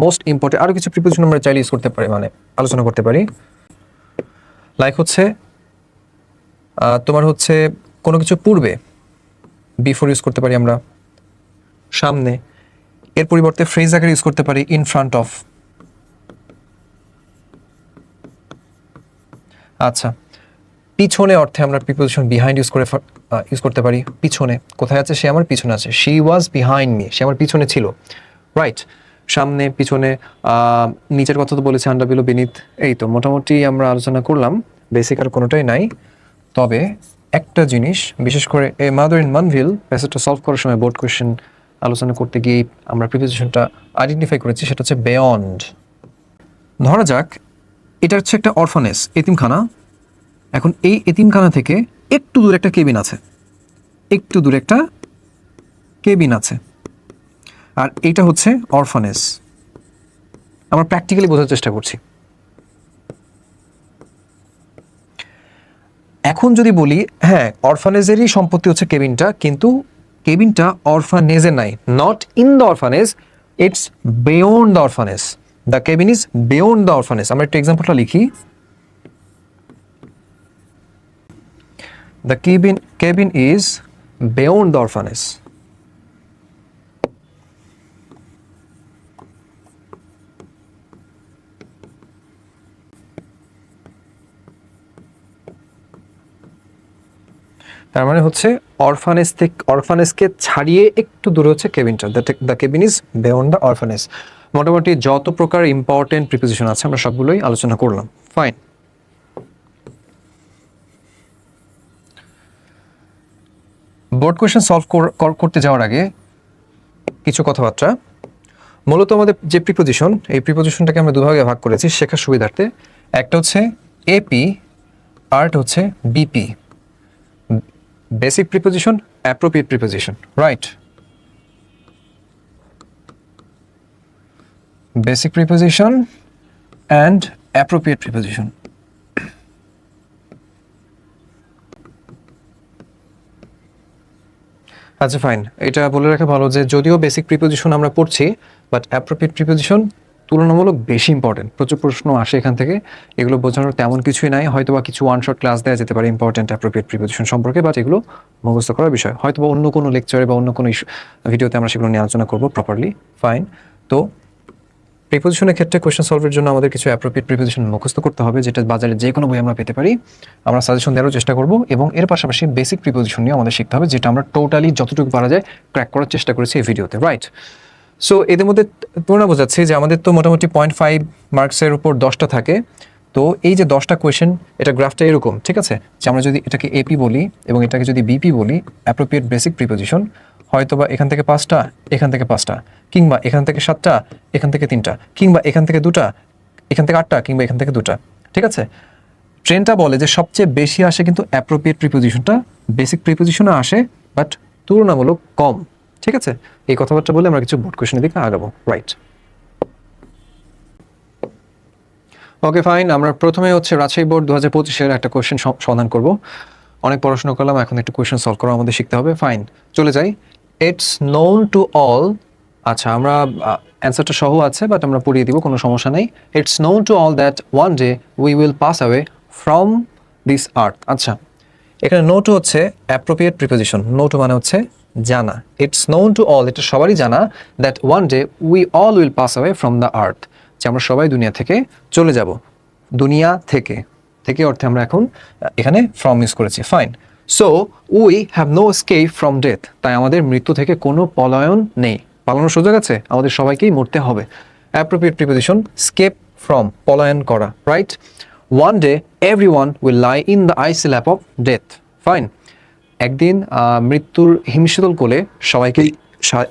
মোস্ট ইম্পর্টেন্ট। আরও কিছু প্রিপোজিশন আমরা চাইলে ইউজ করতে পারি, মানে আলোচনা করতে পারি। লাইক হচ্ছে তোমার হচ্ছে কোনো কিছু পূর্বে, বিফোর ইউজ করতে পারি আমরা, সামনে, এর পরিবর্তে ফ্রেজ আকারে ইউজ করতে পারি ইন ফ্রন্ট অফ। আচ্ছা, পিছনে অর্থে আমরা প্রিপোজিশন বিহাইন্ড ইউজ করতে পারি। পিছনে, কোথায় আছে? সে আমার পিছনে আছে, শি ওয়াজ বিহাইন্ড মি, সে আমার পিছনে ছিল। রাইট, সামনে, পিছনে, নিচের কথা তো বলেছে আন্ডার, বিলো, বিনিথ। এই তো মোটামুটি আমরা আলোচনা করলাম, বেসিক আর কোনোটাই নাই। তবে একটা জিনিস, বিশেষ করে এ মাদার ইন মানভিল প্যাসেজটা সলভ করার সময় বোর্ড কোয়েশ্চেন আলোচনা করতে গিয়ে আমরা প্রিপোজিশনটা আইডেন্টিফাই করেছি, সেটা হচ্ছে বেয়ন্ড। ধরা যাক এটা হচ্ছে একটা অরফানেস, এতিমখানা। এখন এই এতিমখানা থেকে একটু দূরে একটা কেবিন আছে, একটু দূরে একটা কেবিন আছে, আর এইটা হচ্ছে অরফানেস। আমরা প্র্যাকটিক্যালি বোঝার চেষ্টা করছি। এখন যদি বলি হ্যাঁ অরফানেজেরই সম্পত্তি হচ্ছে কেবিনটা, কিন্তু কেবিনটা অরফানেজে নাই, not in the orphanage, it's beyond the orphanage. The cabin is beyond the orphanage. আমরা একটু এক্সাম্পলটা লিখি। The cabin is beyond the orphanage. তার মানে হচ্ছে অরফানেজকে ছাড়িয়ে একটু দূরে হচ্ছে কেবিনটা। The cabin is beyond the orphanage. মোটামুটি যত প্রকার ইম্পর্টেন্ট প্রিপোজিশন আছে আমরা সবগুলোই আলোচনা করলাম। ফাইন, বোর্ড কোয়েশ্চেন সলভ করতে যাওয়ার আগে কিছু কথাবার্তা। মূলত আমাদের যে প্রিপোজিশন, এই প্রিপোজিশনটাকে আমরা দুভাগে ভাগ করেছি শেখার সুবিধার্থে। একটা হচ্ছে এপি, আরটা হচ্ছে BP. Basic preposition, appropriate preposition. Right, basic preposition and appropriate preposition. আচ্ছা ফাইন, এটা বলে রাখা ভালো যে যদিও বেসিক প্রিপোজিশন আমরা পড়ছি, বাট অ্যাপ্রোপ্রিয়েট প্রিপোজিশন তুলনামূলক বেশি ইম্পর্টেন্ট। প্রচুর প্রশ্ন আসে এখান থেকে, এগুলো বোঝানোর তেমন কিছুই নাই। হয়তোবা কিছু ওয়ান শট ক্লাস দেওয়া যেতে পারে ইম্পর্টেন্ট অ্যাপ্রোপ্রিয়েট প্রিপোজিশন সম্পর্কে, বাট এগুলো মুখস্থ করার বিষয়। হয়তোবা অন্য কোনো লেকচারে বা অন্য কোনো ভিডিওতে আমরা সেগুলো নিয়ে আলোচনা করবো প্রপারলি। ফাইন, তো প্রিপোজিশনের ক্ষেত্রে কোয়েশ্চেন সলভের জন্য আমাদের কিছু অ্যাপ্রোপ্রিয়েট প্রিপোজিশন মুখস্থ করতে হবে, যেটা বাজারে যে কোনো বই আমরা পেতে পারি। আমরা সাজেশন দেওয়ারও চেষ্টা করব, এবং এর পাশাপাশি বেসিক প্রিপোজিশন নিয়ে আমাদের শিখতে হবে, যেটা আমরা টোটালি যতটুকু পারা যায় ক্র্যাক করার চেষ্টা করেছি এই ভিডিওতে। রাইট, সো এদের মধ্যে তুলনা বোঝাচ্ছি যে আমাদের তো মোটামুটি 0.5 মার্কসের উপর 10টা থাকে। তো এই যে 10টা কোয়েশ্চেন, এটা গ্রাফটা এরকম, ঠিক আছে? যে আমরা যদি এটাকে এপি বলি এবং এটাকে যদি বিপি বলি, অ্যাপ্রোপ্রিয়েট বেসিক প্রিপোজিশন, হয়তোবা এখান থেকে 5টা, এখান থেকে 5টা, কিংবা এখান থেকে 7টা, এখান থেকে 3টা, কিংবা এখান থেকে 2টা, এখান থেকে 8টা, কিংবা এখান থেকে 2টা, ঠিক আছে? ট্রেনটা বলে যে সবচেয়ে বেশি আসে কিন্তু অ্যাপ্রোপ্রিয়েট প্রিপোজিশনটা, বেসিক প্রিপোজিশনও আসে বাট তুলনামূলক কম, ঠিক আছে? এই কথাবার্তা বলে আমরা কিছু বোর্ড কোয়েশ্চেনের দিকে আগাবো। Right, okay fine. আমরা প্রথমে হচ্ছে রাজশাহী বোর্ড 2025-এর একটা কোয়েশ্চেন সমাধান করব। অনেক পড়াশোনা করলাম, এখন একটু কোয়েশ্চেন সলভ করা আমাদের শিখতে হবে। ফাইন, চলে যাই। ইটস নোন টু অল, আচ্ছা আমরা অ্যান্সারটা সহ আছে বাট আমরা পড়িয়ে দিব, কোনো সমস্যা নেই। It's known to all that one day we will pass away from this আর্থ। আচ্ছা, এখানে নো টু হচ্ছে অ্যাপ্রোপ্রিয়েট প্রিপোজিশন। নো টু মানে হচ্ছে জানা। ইটস নোন টু অল, এটা সবারই জানা, that one day we all will pass away from the earth, যে আমরা সবাই দুনিয়া থেকে চলে যাব। দুনিয়া থেকে, থেকে অর্থে আমরা এখন এখানে ফ্রম ইউজ করেছি, fine. So we have no escape from death, তাই আমাদের মৃত্যু থেকে কোনো পলায়ন নেই, পালানোর সুযোগ আছে, আমাদের সবাইকেই মরতে হবে। অ্যাপ্রোপ্রিয়েট প্রিপোজিশন স্কেপ ফ্রম, পলায়ন করা, right. One day everyone will lie in the IC lap of death, fine. একদিন মৃত্যুর হিমশীতল কোলে সবাইকেই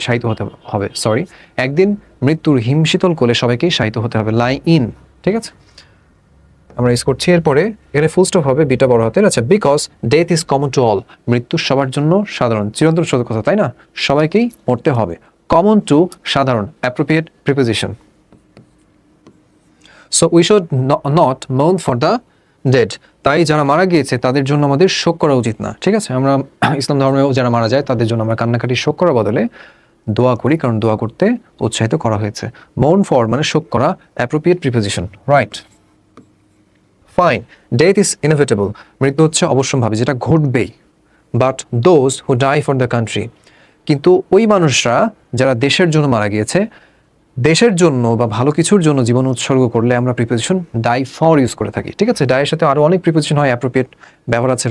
শায়িত হতে হবে, সরি, একদিন মৃত্যুর হিমশীতল কোলে সবাইকেই শায়িত হতে হবে, লাই ইন, ঠিক আছে। আমরা ইউজ করছি। এরপরে এখানে ফুল স্টপ হবে বিটা বড় হাতের, আচ্ছা। Because death is common to all, মৃত্যু সবার জন্য সাধারণ, চিরন্তন সত্য কথা, তাই না? সবাইকেই মরতে হবে। কমন টু, সাধারণ, appropriate preposition. So we should not মোর্ন for the dead, তাই যারা মারা গিয়েছে তাদের জন্য আমাদের শোক করা উচিত না, ঠিক আছে। আমরা ইসলাম ধর্মেও যারা মারা যায় তাদের জন্য আমরা কান্নাকাটি শোক করার বদলে দোয়া করি, কারণ দোয়া করতে উৎসাহিত করা হয়েছে। মোর্ন ফর মানে শোক করা, appropriate preposition, right. Fine. Death is inevitable, মৃত্যু হচ্ছে অবশ্যম্ভাবী, যেটা ঘটবেই। But those who die for the country, কিন্তু ওই মানুষরা যারা দেশের জন্য মারা গিয়েছে, দেশের জন্য বা ভালো কিছুর জন্য জীবন উৎসর্গ করলে আমরা প্রিপোজিশন ডাই ফর ইউজ করে থাকি, ঠিক আছে। ডাইয়ের সাথে আরও অনেক প্রিপোজিশন হয়, অ্যাপ্রোপ্রিয়েট ব্যবহার আছে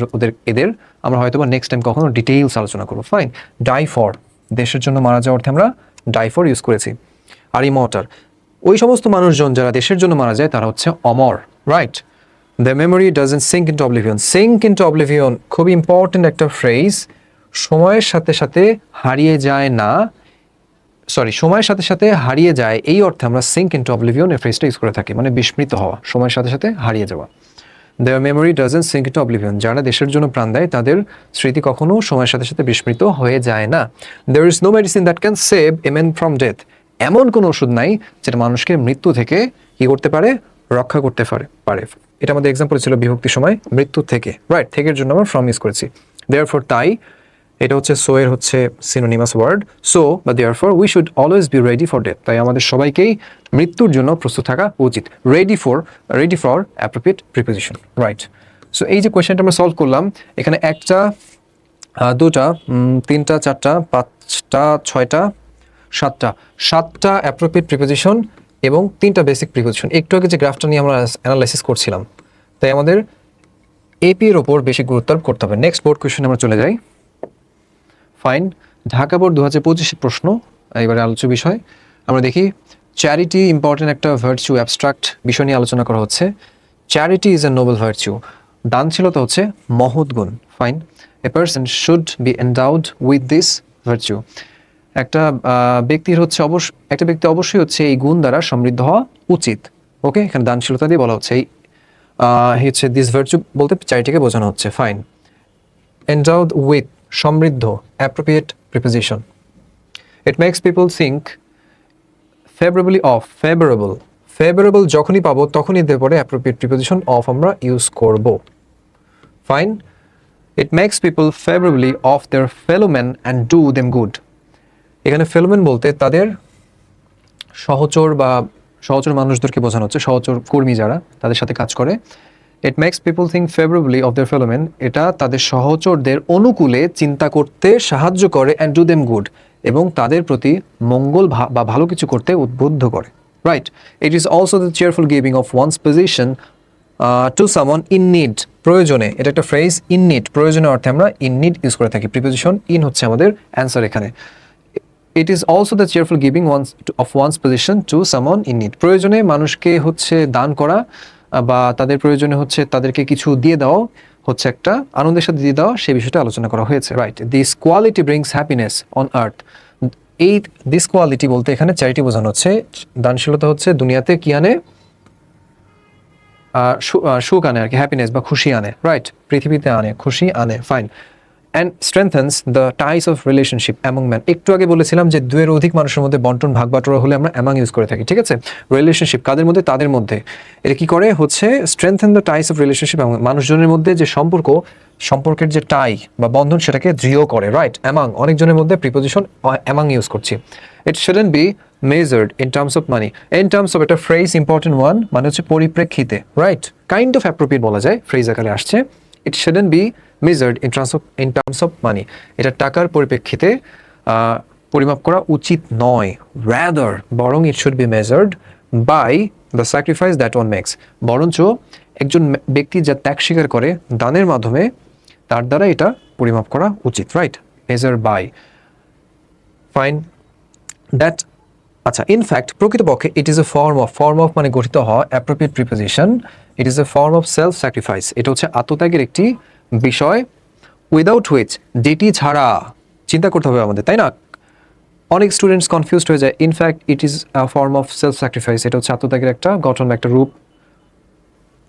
এদের আমরা হয়তো বা নেক্সট টাইম কখনো ডিটেইলস আলোচনা করবো। ফাইন। ডাই ফর, দেশের জন্য মারা যাওয়ার অর্থে আমরা ডাই ফর ইউজ করেছি। আর ইমর্টাল, ওই সমস্ত মানুষজন যারা দেশের জন্য মারা যায় তারা হচ্ছে অমর, right. The memory doesn't sink into oblivion, sink into oblivion খুব ইম্পর্টেন্ট একটা ফ্রেজ। সময়ের সাথে সাথে হারিয়ে যায় না, সরি, সময়ের সাথে সাথে হারিয়ে যায়, এই অর্থে আমরা সিঙ্ক ইনটু অবলিভিয়ন এই ফ্রেজটা ইউজ করে থাকি, মানে বিস্মৃত হওয়া, সময়ের সাথে সাথে হারিয়ে যাওয়া। Their memory doesn't sink into oblivion, যারা দেশের জন্য প্রাণ দেয় তাদের স্মৃতি কখনো সময়ের সাথে সাথে বিস্মৃত হয়ে যায় না। There is no medicine that can save a man from death, এমন কোনো ওষুধ নাই যেটা মানুষকে মৃত্যু থেকে কি করতে পারে, রক্ষা করতে পারে। এটা আমাদের এক্সাম্পল ছিল বিভক্তির সময়, মৃত্যু থেকে, রাইট। থেকের জন্য আমরা ফ্রম ইউজ করেছি। দেয়ারফর, তাই, এটা হচ্ছে সো এর হচ্ছে সিনোনিমাস ওয়ার্ড। সো বা therefore we should always be ready for death, তাই আমাদের সবাইকেই মৃত্যুর জন্য প্রস্তুত থাকা উচিত। Ready for appropriate preposition, right. So এই যে কোয়েশ্চেনটা আমরা সলভ করলাম, এখানে একটা, দুটা, তিনটা, চারটা, পাঁচটা, ছয়টা, সাতটা অ্যাপ্রোপ্রিয়েট প্রিপোজিশন এবং 3টা বেসিক প্রিপোজিশন। একটু আগে যে গ্রাফটা নিয়ে আমরা অ্যানালাইসিস করছিলাম, তাই আমাদের এপি এর ওপর বেশি গুরুত্ব আরোপ করতে হবে। নেক্সট বোর্ড কোয়েশ্চেন আমরা চলে যাই। ফাইন। ঢাকা বোর্ড 2025 প্রশ্ন, এবারে আলোচ্য বিষয় আমরা দেখি। চ্যারিটি ইম্পর্টেন্ট একটা ভার্চু, অ্যাবস্ট্রাক্ট বিষয় নিয়ে আলোচনা করা হচ্ছে। Charity is a noble virtue, দানশীলতা হচ্ছে মহৎ গুণ। Fine. A person should be endowed with this virtue, একটা ব্যক্তির হচ্ছে একটা ব্যক্তি অবশ্যই হচ্ছে এই গুণ দ্বারা সমৃদ্ধ হওয়া উচিত। ওকে, এখানে দানশীলতা দিয়ে বলা হচ্ছে, এই হচ্ছে দিস ভার্চু বলতে চ্যারিটিকে বোঝানো হচ্ছে। ফাইন। এন্ডাউড উইথ, সমৃদ্ধ, appropriate preposition. It makes people think favourably of, favourable যখনই পাবো তখনই এদের পরে অ্যাপ্রোপ্রিয়েট প্রিপোজিশন অফ আমরা ইউজ করব। Fine. It makes people favourably of their fellow man and do them good, এখানে ফেলোম্যান বলতে তাদের সহচর বা সহচর মানুষদেরকে বোঝানো হচ্ছে, সহচর কর্মী যারা তাদের সাথে কাজ করে। It makes people think favourably of their fellowman, এটা তাদের সহচরদের অনুকূলে চিন্তা করতে সাহায্য করে, অ্যান্ড ডু দেম গুড, এবং তাদের প্রতি মঙ্গল বা ভালো কিছু করতে উদ্বুদ্ধ করে, right. It is also the cheerful giving of one's position to someone in need, প্রয়োজনে, এটা একটা ফ্রেজ, ইন নিড, প্রয়োজনের অর্থে আমরা ইন নিড ইউজ করে থাকি। প্রিপোজিশন ইন হচ্ছে আমাদের অ্যান্সার এখানে। It is also the cheerful giving of one's position to someone in need, প্রয়োজনে মানুষকে হচ্ছে দান করা বা তাদের প্রয়োজনে হচ্ছে তাদেরকে কিছু দিয়ে দেওয়া হচ্ছে একটা আনন্দের সাথে দিয়ে দেওয়া, সেই বিষয়টা আলোচনা করা হয়েছে, right. This quality brings happiness on earth, এই দিস কোয়ালিটি বলতে এখানে চ্যারিটি বোঝানো হচ্ছে, দানশীলতা হচ্ছে দুনিয়াতে কি আনে, সুখ আনে আর কি, হ্যাপিনেস বা খুশি আনে, রাইট, পৃথিবীতে আনে, খুশি আনে। Fine. And strengthens the ties of relationship among man, একটু আগে বলেছিলাম যে দুয়ের অধিক মানুষের মধ্যে বন্টন ভাগ বাটোয়ারা হলে আমরা অ্যামাং ইউজ করে থাকি, ঠিক আছে। রিলেশনশিপ কাদের মধ্যে, তাদের মধ্যে, এটা কি করে হচ্ছে strengthen the ties of relationship, মানুষজনের মধ্যে যে সম্পর্কের যে টাই বা বন্ধন সেটাকে দৃঢ় করে, রাইট। অ্যামাং, অনেকজনের মধ্যে প্রিপোজিশন অ্যামাং ইউজ করছি। It shouldn't be measured in terms of money, in terms of, এটা ফ্রেজ ইম্পর্টেন্ট ওয়ান, মানে হচ্ছে পরিপ্রেক্ষিতে, রাইট, কাইন্ড অফ অ্যাপ্রোপ্রিয়েট বলা যায়, ফ্রেজ আকারে আসছে। It shouldn't be measured in terms of money, এটা টাকার পরিপ্রেক্ষিতে পরিমাপ করা উচিত নয়। রাদার, বরং it should be measured by the sacrifice that one makes, বরঞ্চ একজন ব্যক্তি যা ত্যাগ স্বীকার করে দানের মাধ্যমে তার দ্বারা এটা পরিমাপ করা উচিত, right? Measure by, fine that. আচ্ছা, ইনফ্যাক্ট প্রকৃতপক্ষে it is a form of মানে গঠিত হওয়া, appropriate preposition, it is a form of self sacrifice, এটা হচ্ছে আত্মত্যাগের একটি বিষয়, উইদাউট হুইচ, যেটি ছাড়া, চিন্তা করতে হবে আমাদের, তাই না? অনেক স্টুডেন্টস কনফিউজড হয়ে যায়, in fact it is a form of self sacrifice, এটা হচ্ছে আত্মত্যাগের একটা গঠন, একটা রূপ,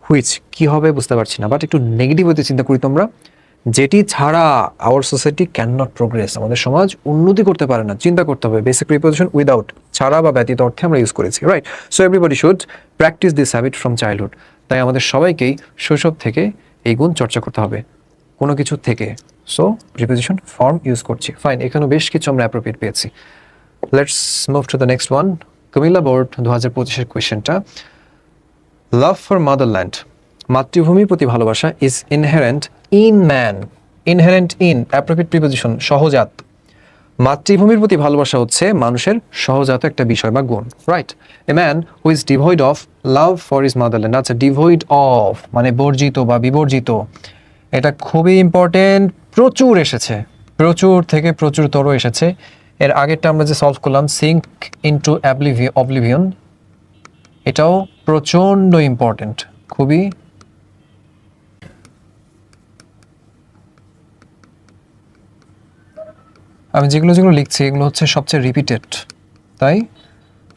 হুইচ কি হবে বুঝতে পারছি না, বাট একটু নেগেটিভ হতে চিন্তা করি তোমরা, যেটি ছাড়া our society can not progress, আমাদের সমাজ উন্নতি করতে পারে না। চিন্তা করতে হবে, বেসিক প্রিপোজিশন উইদাউট, ছাড়া বা ব্যতীত অর্থে আমরা ইউজ করেছি, right? So everybody should practice this habit from childhood, তাই আমাদের সবাইকেই শৈশব থেকে এই গুণ চর্চা করতে হবে কোনো কিছু থেকে। সো প্রিপোজিশন ফর্ম ইউজ করছি, ফাইন, এখানেও বেশ কিছু আমরা অ্যাপ্রোপ্রিয়েট পেয়েছি। Let's move to the next one. Comilla board 2025-এর কোয়েশ্চেনটা, লাভ ফর মাদারল্যান্ড, মাতৃভূমির প্রতি ভালোবাসা, is inherent in man, inherent in, appropriate preposition সহজাত, মাতৃভূমির প্রতি ভালোবাসা হচ্ছে মানুষের সহজাত একটা বিষয় বা গুণ, right? A man who is devoid of love for is motherland, আচ্ছা, ডিভয়েড অফ মানে বর্জিত বা বিবর্জিত, এটা খুবই ইম্পর্টেন্ট, প্রচুর এসেছে, প্রচুর থেকে প্রচুরতর এসেছে। এর আগেরটা আমরা যে সলভ করলাম, সিঙ্ক ইনটু অবলিভিয়ন, এটাও প্রচণ্ড ইম্পর্টেন্ট, খুবই। আমি যেগুলো যেগুলো লিখছি এগুলো হচ্ছে সবচেয়ে রিপিটেড, তাই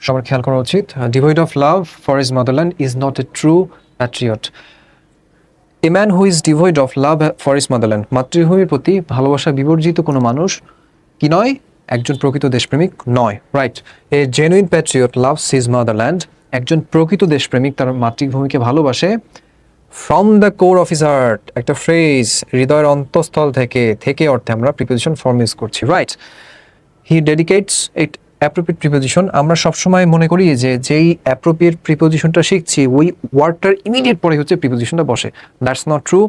সবার খেয়াল করা উচিত। Devoid of love for his motherland is not a true Patriot. A man who is devoid of love for his motherland, মাতৃভূমির প্রতি ভালোবাসা বিবর্জিত কোনো মানুষ কি নয়? একজন প্রকৃত দেশপ্রেমিক নয়, right? A genuine Patriot loves his motherland, একজন প্রকৃত দেশপ্রেমিক তার মাতৃভূমিকে ভালোবাসে। From the core of his heart, একটা ফ্রেজ, হৃদয়ের অন্তঃস্থল থেকে, থেকে অর্থে আমরা প্রিপোজিশন ফর্ম ইউজ করছি, রাইট? হি ডেডিকেটস ইট, অ্যাপ্রোপ্রিয়েট প্রিপোজিশন, আমরা সবসময় মনে করি যে যেই অ্যাপ্রোপ্রিয়েট প্রিপোজিশনটা শিখছি ওই ওয়ার্ডটার ইমিডিয়েট পরে হচ্ছে প্রিপোজিশনটা বসে, দ্যাটস নট ট্রু।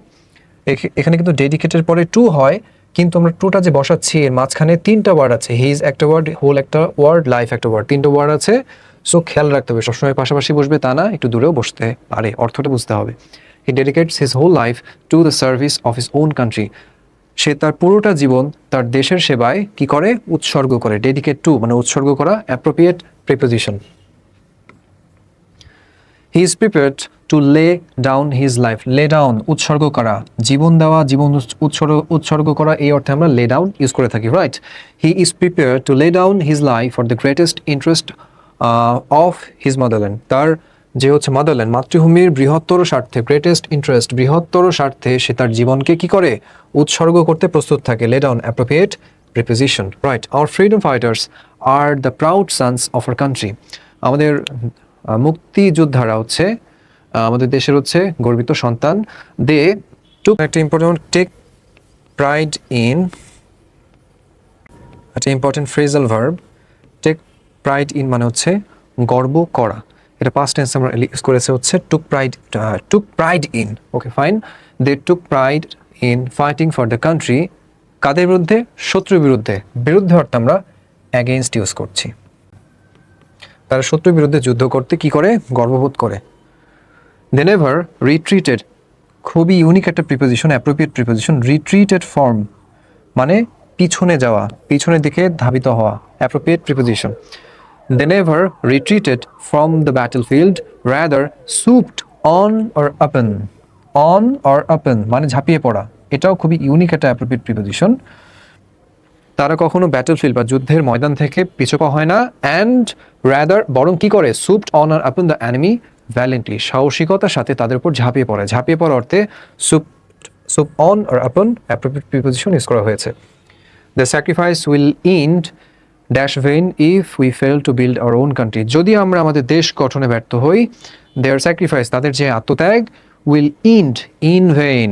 এখানে কিন্তু ডেডিকেটের পরে টু হয়, কিন্তু আমরা টুটা যে বসাচ্ছি এর মাঝখানে তিনটা ওয়ার্ড আছে, হিজ একটা ওয়ার্ড, হোল একটা ওয়ার্ড, লাইফ একটা ওয়ার্ড, তিনটা ওয়ার্ড আছে। সো খেয়াল রাখতে হবে, সবসময় পাশাপাশি বসবে তা না, একটু দূরেও বসতে পারে, অর্থটা বুঝতে হবে। He dedicates his whole life to the service of his own country, সে তার পুরোটা জীবন তার দেশের সেবায় কি করে? উৎসর্গ করে। ডেডিকেট টু মানে উৎসর্গ করা, appropriate preposition. He is prepared two lay down his life, lay down উৎসর্গ করা, জীবন দেওয়া, জীবন উৎসর্গ করা, এই অর্থে আমরা লে ডাউন ইউজ করে থাকি, right? He is prepared two lay down his life for the greatest interest of his motherland, তার যে হচ্ছে মাদারল্যান্ড মাতৃভূমির বৃহত্তর স্বার্থে, গ্রেটেস্ট ইন্টারেস্ট বৃহত্তর স্বার্থে সে তার জীবনকে কি করে? উৎসর্গ করতে প্রস্তুত থাকে। Lay down, appropriate preposition, right? Our freedom fighters are the proud Sans of our country, আমাদের মুক্তিযোদ্ধারা হচ্ছে আমাদের দেশের হচ্ছে গর্বিত সন্তান। দে টুক, একটা ইম্পর্টেন্ট, টেক প্রাইড ইন, একটা important phrasal verb, take pride in মানে হচ্ছে গর্ব করা, এটা পাস্ট টেন্স আমরা ইউজ করেছে হচ্ছে took pride in, okay fine. They took pride in fighting for the country, কাদের বিরুদ্ধে? শত্রুর বিরুদ্ধে, বিরুদ্ধে অর্থে আমরা অ্যাগেইনস্ট ইউজ করছি, তারা শত্রুর বিরুদ্ধে যুদ্ধ করতে কি করে? গর্ববোধ করে। দে নেভার রিট্রিটেড, খুবই ইউনিক একটা প্রিপোজিশন, অ্যাপ্রোপ্রিয়েট প্রিপোজিশন। রিট্রিটেড ফর্ম মানে পিছনে যাওয়া, পিছনের দিকে ধাবিত হওয়া, appropriate preposition. They never retreated from the battlefield, rather swooped on or upon, on or upon মানে ঝাঁপিয়ে পড়া, এটাও খুবই ইউনিক একটা অ্যাপ্রোপ্রিয়েট প্রিপোজিশন। তারা কখনো ব্যাটলফিল্ড বা যুদ্ধের ময়দান থেকে পিছু পা হয় না, অ্যান্ড রাদার বরং কি করে? সুপড on R upon the enemy ভ্যালেন্টলি, সাহসিকতার সাথে তাদের উপর ঝাঁপিয়ে পড়ে। ঝাঁপিয়ে পড়ার অর্থে সুপ অন আর আপন অ্যাপ্রোপ্রিয়েট প্রিপোজিশন ইউজ করা হয়েছে। The sacrifice will ইন্ড dash vein if we fail to build our own country, যদি আমরা আমাদের দেশ গঠনে ব্যর্থ হই, দেয়ার স্যাক্রিফাইস তাদের যে আত্মত্যাগ, উইল ইন্ড ইন ভেইন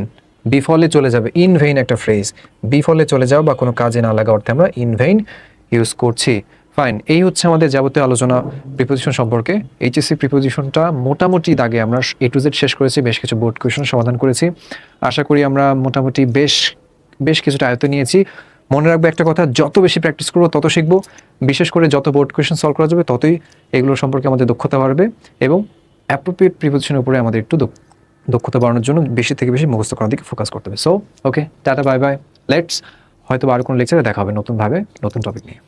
বিফলে চলে যাবে। ইন ভেইন একটা ফ্রেজ, বিফলে চলে যাও বা কোনো কাজে না লাগা অর্থে আমরা ইন ভেইন ইউজ করছি। ফাইন, এই হচ্ছে আমাদের যাবতীয় আলোচনা প্রিপোজিশন সম্পর্কে। এইচএসসি প্রিপোজিশনটা মোটামুটি দাগে আমরা A to Z শেষ করেছি, বেশ কিছু বোর্ড কোয়েশন সমাধান করেছি। আশা করি আমরা মোটামুটি বেশ কিছুটা আয়ত্তে নিয়েছি। মনে রাখবো একটা কথা, যত বেশি প্র্যাকটিস করবো তত শিখবো, বিশেষ করে যত বোর্ড কোয়েশন সলভ করা যাবে ততই এগুলো সম্পর্কে আমাদের দক্ষতা বাড়বে এবং অ্যাপ্রোপ্রিয়েট প্রিপোজিশনের উপরে আমাদের একটু দক্ষতা বাড়ানোর জন্য বেশি থেকে বেশি মুখস্থ করার দিকে ফোকাস করতে হবে। So okay, tata bye bye, let's হয়তো আরও কোনো লেকচারে দেখা হবে নতুনভাবে নতুন টপিক নিয়ে।